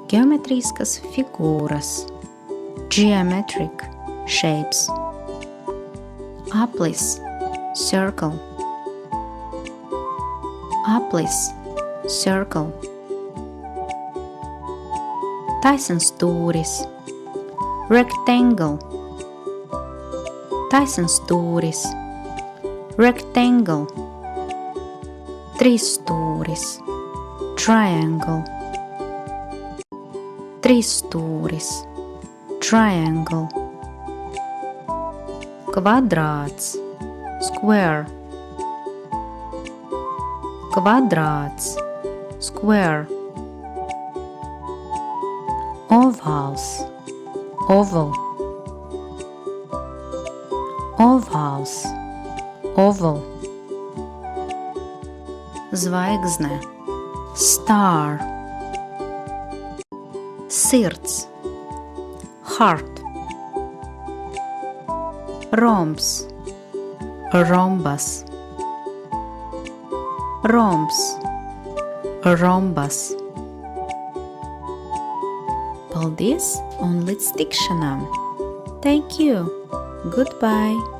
Geometriskas figūras. Geometric shapes. Aplis, circle. Aplis, circle. Taisnstūris, rectangle. Taisnstūris, rectangle. Trīsstūris, triangle. Trīsstūris, triangle. Kvadrāts, square. Kvadrāts, square. Ovals, oval. Ovals, oval. Zvaigzne, star. Sirds, heart. Rhombs, rhombus. Rhombs, rhombus. Paldies un līdz tikšanām! Thank you! Goodbye!